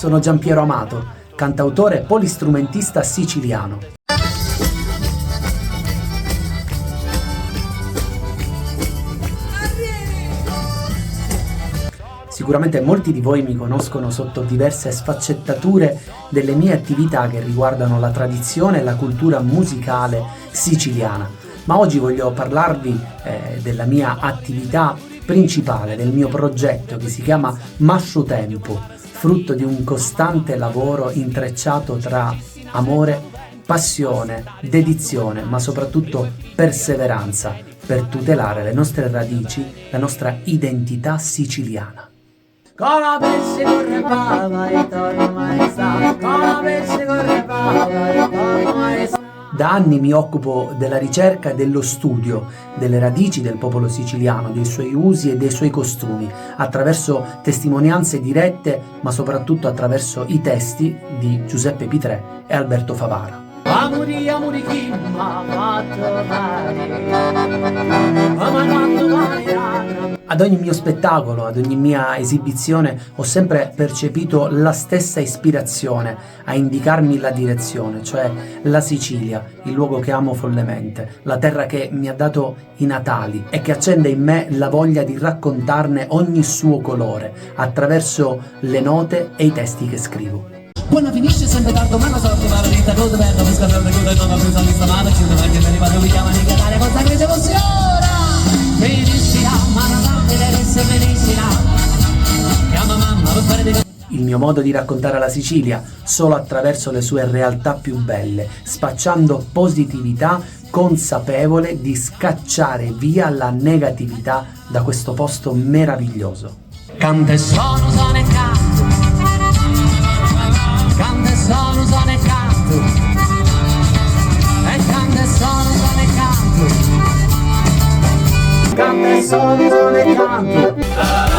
sono Giampiero Amato, cantautore e polistrumentista siciliano. Sicuramente molti di voi mi conoscono sotto diverse sfaccettature delle mie attività che riguardano la tradizione e la cultura musicale siciliana, ma oggi voglio parlarvi della mia attività principale, del mio progetto che si chiama Mascio Tempo, frutto di un costante lavoro intrecciato tra amore, passione, dedizione, ma soprattutto perseveranza per tutelare le nostre radici, la nostra identità siciliana. Come pesce corre pava e torno mai sta, come pesce corre pava e torno mai sta. Da anni mi occupo della ricerca e dello studio delle radici del popolo siciliano, dei suoi usi e dei suoi costumi, attraverso testimonianze dirette, ma soprattutto attraverso i testi di Giuseppe Pitrè e Alberto Favara. Amori chi m'ha fatto male. Ad ogni mio spettacolo, ad ogni mia esibizione ho sempre percepito la stessa ispirazione a indicarmi la direzione, cioè la Sicilia, il luogo che amo follemente, la terra che mi ha dato i natali e che accende in me la voglia di raccontarne ogni suo colore attraverso le note e i testi che scrivo. Quando finisce sempre tanto ma non so che va la vita cosa bella mi scappa perché non ho preso questa mano ci devo anche arrivare mi chiamano in Catania cosa che emoziona finiscerà ma non deve essere finiscerà chiama mamma per fare dei. Il mio modo di raccontare la Sicilia solo attraverso le sue realtà più belle, spacciando positività, consapevole di scacciare via la negatività da questo posto meraviglioso. Canta e sono e canto canta e sono e canto e canta e sono e canto canta e sono e canto.